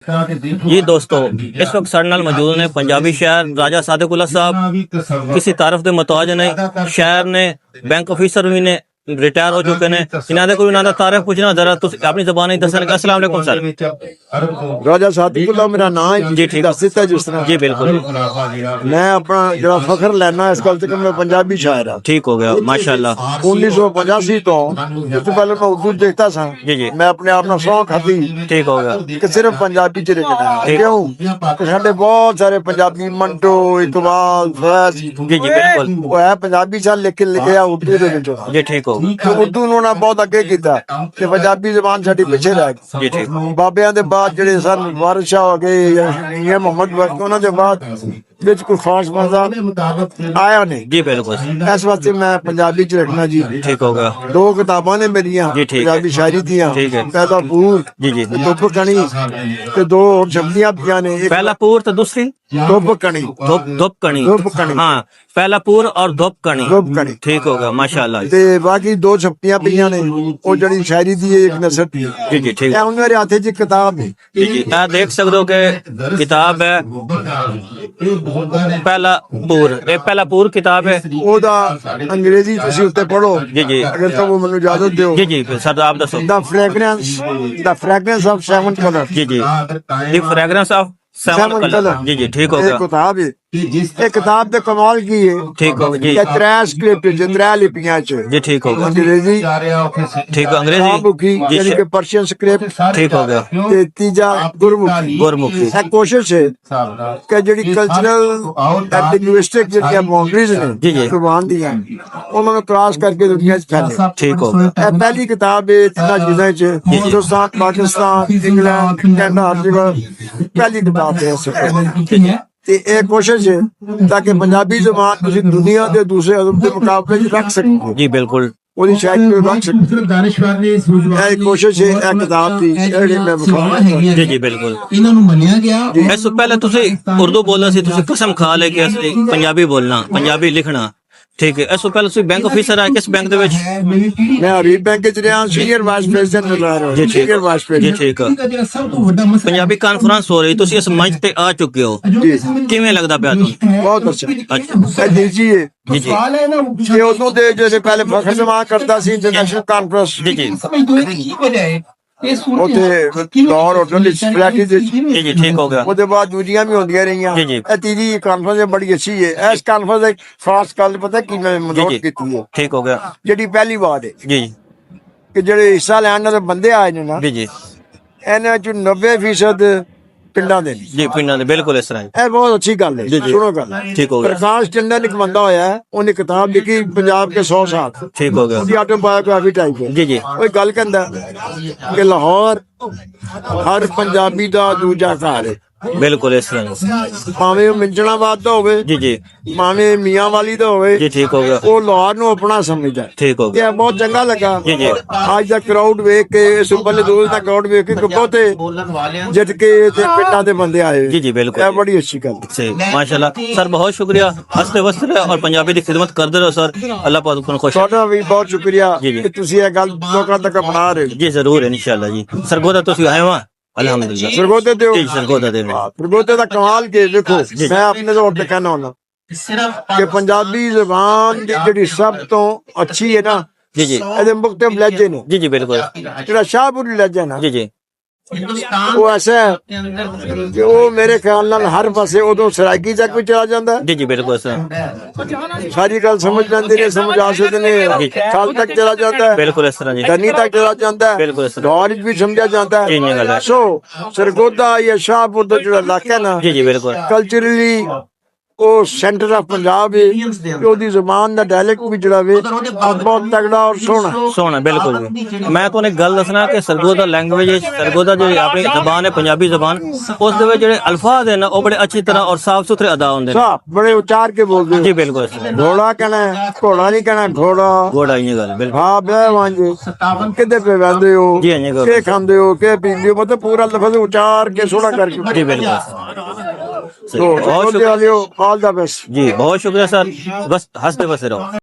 जी दोस्तों, इस वक्त साढ़े नाल मौजूद ने पंजाबी शहर राजा सादिकुल्ला साहब किसी तारफ के मुताज ने शहर ने बैंक ऑफिसर भी ने रिटायर हो चुके ने इन्होंने कोई इन्होंने तारीफ पूछना जरा तुम अपनी जबान दसना। अस्सलाम वालेकुम सर। राजा सादिकुल्ला मेरा नाम है जी ठीक दस दिता जिस तरह जी बिल्कुल मैं अपना जरा फखर लेना इस गल तक मैं पंजाबी शायर हाँ। ठीक हो गया माशाल्लाह। 1985 तो उससे पहले मैं उर्दू देखता था। जी जी मैं अपने आप ना सौं खाती ठीक हो गया कि सिर्फ पंजाबी च लिखना है। क्यों साडे बहुत सारे पंजाबी मंटो इकबाल फैज जी जी बिल्कुल वो है पंजाबी च लिख के लिखिया उर्दू दे विच जी ठीक हो तो उर्दू ਨੂੰ ਨਾ ਬਹੁਤ ਅੱਗੇ ਕੀਤਾ ਤੇ ਪੰਜਾਬੀ ਜ਼ਬਾਨ ਸਾਡੀ ਪਿੱਛੇ ਰਹਿ ਗਈ। जी ठीक ਬਾਬਿਆਂ ਦੇ ਬਾਅਦ ਜਿਹੜੇ ਸਨ ਵਾਰਿਸ ਸ਼ਾਹ ਹੋ ਗਏ ਜਾਂ ਮੁਹੰਮਦ ਬਖਸ਼ ਉਹਨਾਂ ਦੇ ਬਾਅਦ ਵਿੱਚ ਕੋਈ ਖਾਸ ਮਜ਼ਾ ਆਇਆ ਨਹੀਂ। जी बिल्कुल ਇਸ ਵਾਸਤੇ ਮੈਂ ਪੰਜਾਬੀ ਚ ਰੱਖਣਾ ਜੀ। ठीक हो गया ਦੋ ਕਿਤਾਬਾਂ ਨੇ ਮੇਰੀਆਂ ਜੀ, ਠੀਕ। ਪੰਜਾਬੀ ਸ਼ਾਇਰੀ ਦੀਆਂ ਠੀਕ ਹੈ। ਪਹਿਲਾ ਪੂਰ जी जी ਦੁੱਬ ਕਣੀ ਤੇ ਦੋ ਹੋਰ ਸ਼ਬਦੀਆਂ ਪਈਆਂ ਨੇ ਇੱਕ पहला पूर तो दूसरी ਦੁੱਬ ਕਣੀ धुप कणी धुप कणी। हाँ पहला पूर और धुप कणी ਦੁੱਬ ਕਣੀ ठीक हो गया माशाल्लाह। ਤੇ ਬਾਕੀ ਦੋ ਛਪੀਆਂ ਪਈਆਂ ਨੇ ਉਹ ਜਿਹੜੀ ਸ਼ਾਇਰੀ ਦੀ ਹੈ, ਇੱਕ ਨਸਰ ਦੀ ਹੈ। जी जी ठीक ਇਹ ਹੁਣ ਮੇਰੇ ਹੱਥ 'ਚ ਕਿਤਾਬ ਹੈ। जी जी आप देख सकते हो कि किताब है पहला पूर किताब है। ਉਹਦਾ ਅੰਗਰੇਜ਼ੀ ਤੁਸੀਂ ਉੱਤੇ ਪੜੋ जी जी ਅਗਰ ਤਾਂ ਉਹ ਮੈਨੂੰ ਇਜਾਜ਼ਤ ਦਿਓ। जी जी सर आप दसो The fragrance of seven color। जी जी the fragrance of seven Seven colour colour। जी जी ठीक हो ਇਹ गया ਕਿਤਾਬ ਹੈ। ਇਹ ਕਿਤਾਬ ਦੇ ਕਮਾਲ ਕੀ ਹੈ ठीक हो गया जी ਕਿ ਤਰੇ ਸਕ੍ਰਿਪਟ ਚ ਤਰੇ ਲਿਪੀਆਂ ਚ जी ठीक हो गया ਅੰਗਰੇਜ਼ੀ ठीक हो अंग्रेजी ਮੁਖੀ जी ਯਾਨੀ ਕਿ ਪਰਸ਼ੀਅਨ ਸਕ੍ਰਿਪਟ ठीक हो गया ਤੇ ਤੀਜਾ ਗੁਰਮੁਖੀ। गुरमुखी ਇਹ ਕੋਸ਼ਿਸ਼ ਹੈ ਕਿ ਜਿਹੜੀ ਕਲਚਰਲ ਲਿੰਗੁਇਸਟਿਕ ਜਿਹੜੀਆਂ ਬਾਉਂਡਰੀਜ਼ ਜੀ, ਜੀ। ਨੇ ਜ਼ੁਬਾਨ ਦੀਆਂ ਉਹਨਾਂ ਨੂੰ ਕ੍ਰਾਸ ਕਰਕੇ ਦੁਨੀਆ 'ਚ ਫੈਲੇ। ठीक हो गया ਇਹ ਪਹਿਲੀ ਕਿਤਾਬ ਹੈ ਤਿੰਨਾਂ ਚੀਜ਼ਾਂ 'ਚ ਹਿੰਦੁਸਤਾਨ ਪਾਕਿਸਤਾਨ ਇੰਗਲੈਂਡ ਕੈਨੇਡਾ ਹਰ ਜਗ੍ਹਾ ਪਹਿਲੀ ਕਿਤਾਬ ਹੈ ਇਸ ਤੇ ਇਹ ਕੋਸ਼ਿਸ਼ ਹੈ ਤਾਂ ਕਿ ਪੰਜਾਬੀ ਜ਼ੁਬਾਨ ਤੁਸੀਂ ਦੁਨੀਆ ਦੇ ਦੂਸਰੇ ਅਦਬ ਦੇ ਮੁਕਾਬਲੇ 'ਚ ਰੱਖ ਸਕੋ। जी बिल्कुल ਉਹਦੀ ਸ਼ਾਇਦ ਕੋਈ ਰੱਖ ਸਕੋ। ਇਹ ਕੋਸ਼ਿਸ਼ ਹੈ ਇਹ ਕਿਤਾਬ ਦੀ ਜਿਹੜੀ ਮੈਂ ਵਿਖਾਉਣਾ जी जी बिल्कुल ਇਹਨਾਂ ਨੂੰ ਮੰਨਿਆ ਗਿਆ ਇਸ ਤੋਂ ਪਹਿਲੇ ਤੁਸੀਂ ਉਰਦੂ ਬੋਲਣਾ ਸੀ ਤੁਸੀਂ ਕਸਮ ਖਾ ਲੈ ਕੇ ਅਸੀਂ ਪੰਜਾਬੀ ਬੋਲਣਾ ਪੰਜਾਬੀ ਲਿਖਣਾ ਠੀਕ ਹੈ। ਇਸ ਤੋਂ ਪਹਿਲੇ ਤੁਸੀਂ ਬੈਂਕ ਆਫੀਸਰ ਆ ਕਿਸ ਬੈਂਕ ਦੇ ਵਿੱਚ ਮੇਰੀ ਪੀੜ੍ਹੀ ਮੈਂ ਹਰੀਬ ਬੈਂਕ 'ਚ ਰਿਹਾ ਸੀਨੀਅਰ ਵਾਈਸ ਪ੍ਰੈਜ਼ੀਡੈਂਟ ਰਿਹਾ ਜੀ, ਠੀਕ। ਸੀਨੀਅਰ ਵਾਈਸ ਜੀ ਪ੍ਰੈਜ਼ੀਡੈਂਟ। ਠੀਕ ਹੈ। ਦਾ ਜਿਹੜਾ ਸਭ ਤੋਂ ਵੱਡਾ ਮਸਲਾ ਪੰਜਾਬੀ ਕਾਨਫਰੰਸ ਹੋ ਰਹੀ ਤੁਸੀਂ ਇਸ ਮੰਚ ਤੇ ਆ ਚੁੱਕੇ ਹੋ ਕਿਵੇਂ ਲੱਗਦਾ ਪਿਆ ਤੁਹਾਨੂੰ? ਬਹੁਤ ਅੱਛਾ ਅੱਛਾ ਇਹ ਦਿਲਜੀ ਹੈ ਜੀ ਜੀ ਸਵਾਲ ਹੈ ਨਾ ਕਿ ਉਦੋਂ ਦੇ ਜਿਹੜੇ ਪਹਿਲੇ ਫਖਰ ਜਮਾ ਕਰਦਾ ਸੀ ਇੰਟਰਨੈਸ਼ਨਲ ਕਾਨਫਰੰਸ ਜੀ ਜੀ ਸਮਝ ਦੋ ਕੀ ਵਜ੍ਹਾ ਹੈ ਇਹ ਉੱਥੇ ਲਾਹੌਰ ਹੋਟਲ ਵਿੱਚ ਫਲੈਟੀ ਦੇ ਜੀ ਜੀ ਠੀਕ ਹੋ ਗਿਆ ਉਹਦੇ ਬਾਅਦ ਦੂਜੀਆਂ ਵੀ ਹੁੰਦੀਆਂ ਰਹੀਆਂ। ਜੀ, ਜੀ। ਇਹ ਤੀਜੀ ਕਾਨਫਰੰਸ ਬੜੀ ਅੱਛੀ ਹੈ। ਇਸ ਕਾਨਫਰੰਸ ਦੀ ਖਾਸ ਗੱਲ ਪਤਾ ਕੀ ਮੈਂ जी ਨੋਟ जी ਕੀਤੀ ਹੈ ठीक हो गया ਜਿਹੜੀ ਪਹਿਲੀ ਵਾਰ ਹੈ जी जी ਕਿ ਜਿਹੜੇ ਹਿੱਸਾ ਲੈਣ ਵਾਲੇ ਬੰਦੇ ਆਏ ਨੇ ਨਾ जी जी ਇਹਨਾਂ ਚ 90% ਪਿੰਡਾਂ ਦੇ ਨੇ। जी पिंडा ने बिल्कुल इस तरह ਇਹ ਬਹੁਤ ਅੱਛੀ ਗੱਲ ਹੈ। जी, जी। ਸੁਣੋ ਗੱਲ ठीक हो गया ਪ੍ਰਕਾਸ਼ ਚੰਦਨ ਇੱਕ ਬੰਦਾ ਹੋਇਆ ਹੈ, ਉਹਨੇ ਕਿਤਾਬ ਲਿਖੀ ਪੰਜਾਬ ਕੇ 100 ਸਾਲ ठीक हो गया ਉਹਦੀ ਆਟੋਬਾਇਓਗ੍ਰਾਫੀ ਟਾਈਪ ਹੈ। जी जी ਉਹ ਇੱਕ ਗੱਲ ਕਹਿੰਦਾ ਕਿ ਲਾਹੌਰ ਹਰ ਪੰਜਾਬੀ ਦਾ ਦੂਜਾ ਘਰ ਹੈ बिल्कुल इस तरह ਭਾਵੇਂ ਉਹ ਮਿੰਜਣਾਬਾਦ ਦਾ ਹੋਵੇ जी जी ਭਾਵੇਂ ਮੀਆਂ ਵਾਲੀ ਦਾ ਹੋਵੇ जी ठीक हो गया ਉਹ ਲਾਹੌਰ ਨੂੰ ਆਪਣਾ ਸਮਝਦਾ ਹੈ। ठीक हो ਤੇ गया ਇਹ ਬਹੁਤ ਚੰਗਾ ਲੱਗਾ ਜੀ, ਜੀ। ਅੱਜ ਦਾ ਕਰਾਊਡ ਵੇਖ ਕੇ ਇਸ ਉੱਪਰਲੇ ਦੋਸਤ ਦਾ ਕਰਾਊਡ ਵੇਖ ਕੇ ਬਹੁਤੇ ਜਿੱਤ ਕੇ ਤੇ ਪਿੰਡਾਂ ਦੇ ਬੰਦੇ ਆਏ। जी जी बिल्कुल ਇਹ ਬੜੀ ਅੱਛੀ ਗੱਲ ਹੈ। सही माशाल्लाह सर बहुत शुक्रिया हंसते वसते रहो और पंजाबी की खिदमत करते रहो सर अल्लाह पाक तुमको खुश ਤੁਹਾਡਾ ਵੀ ਬਹੁਤ ਸ਼ੁਕਰੀਆ ਜੀ, ਜੀ। ਕਿ ਤੁਸੀਂ ਇਹ ਗੱਲ ਲੋਕਾਂ ਤੱਕ ਅਪਣਾ ਰਹੇ ਹੋ। जी जरूर इंशाल्लाह जी सरगोदा तुसी आए हो अल्हम्दुलिल्लाह ਸਰਗੋਦੇ ਦਿਓ जी सरगोदा दे में ਸਰਗੋਦੇ ਦਾ ਕਮਾਲ ਕੇ ਦੇਖੋ ਜੀ। ਮੈਂ ਆਪਣੇ ਤੌਰ ਤੇ ਕਹਿਣਾ ਹੁੰਦਾ ਸਿਰਫ ਕਿ ਪੰਜਾਬੀ ਜ਼ੁਬਾਨ ਦੀ ਜਿਹੜੀ ਸਭ ਤੋਂ ਅੱਛੀ ਹੈ ਨਾ जी जी ਇਹਦੇ ਮੁਖਤਲਿਫ ਲਹਿਜੇ ਨੇ। जी जी बिल्कुल ਜਿਹੜਾ ਸ਼ਾਹਪੁਰੀ ਲਹਿਜਾ ਨਾ जी जी ਹਿੰਦੁਸਤਾਨ ਉਹ ਐਸਾ ਹੈ ਦੇ ਅੰਦਰ ਕਿ ਉਹ ਮੇਰੇ ਖਿਆਲ ਨਾਲ ਹਰ ਪਾਸੇ ਉਦੋਂ ਸਰਾਇਕੀ ਤੱਕ ਵੀ ਚਲਾ ਜਾਂਦਾ ਹੈ। जी जी बिल्कुल सर ਸਾਰੀ ਗੱਲ ਸਮਝ ਲੈਂਦੇ ਨੇ ਸਮਝ ਆ ਸਕਦੇ ਨੇ ਸਾਲ ਤੱਕ ਚਲਾ ਜਾਂਦਾ ਹੈ बिल्कुल इस तरह जी ਧਨੀ ਤੱਕ ਚਲਾ ਜਾਂਦਾ ਹੈ ਬਿਲਕੁਲ ਇਸ ਤਰ੍ਹਾਂ। ਲਾਹੌਰ ਵਿੱਚ ਵੀ ਸਮਝਿਆ ਜਾਂਦਾ ਇਹ ਨਹੀਂ ਗੱਲ ਹੈ। ਹੈ। ਸੋ ਸਰਗੋਦਾ ਜਾਂ ਸ਼ਾਹਪੁਰ ਦਾ ਜਿਹੜਾ ਇਲਾਕਾ ਹੈ ਨਾ जी जी बिल्कुल ਕਲਚਰਲੀ ਉਹ ਸੈਂਟਰ ਆਫ ਪੰਜਾਬ ਹੈ ਤੇ ਉਹਦੀ ਜ਼ੁਬਾਨ ਦਾ ਡਾਇਲੈਕਟ ਵੀ ਜਿਹੜਾ ਵੇ ਬਹੁਤ ਤਗੜਾ ਔਰ ਸੋਹਣਾ। सोना बिल्कुल जी मैं तो एक गल दसना कि सरगोदा लैंग्वेज सरगोदा जो अपनी जबान है पंजाबी जबान उस दे विच जेहड़े अल्फाज है ना वो बड़े अच्छी तरह और साफ सुथरे अदा होंदे ने। ਸਾਹ ਬੜੇ ਉਚਾਰ ਕੇ ਬੋਲਦੇ जी बिल्कुल इस तरह। ਘੋੜਾ ਕਹਿਣਾ ਹੈ, ਘੋੜਾ ਨਹੀਂ ਕਹਿਣਾ ਘੋੜਾ। गोड़ा ही गल बिल्कुल ਹਾਂ ਬੈ ਵਾਂਝੇ ਕਿੱਦੇ ਪੇ ਵੰਦੇ ਹੋ जी हाँ जी ਕੀ ਖਾਂਦੇ ਹੋ ਕੀ ਪੀਂਦੇ ਹੋ ਮਤਲਬ ਪੂਰਾ ਲਫ਼ਜ਼ ਉਚਾਰ ਕੇ ਸੋਹਣਾ ਕਰਕੇ। जी बिल्कुल तो बहुत ऑल द बेस्ट। जी बहुत शुक्रिया सर बस हंसते बसते रहो।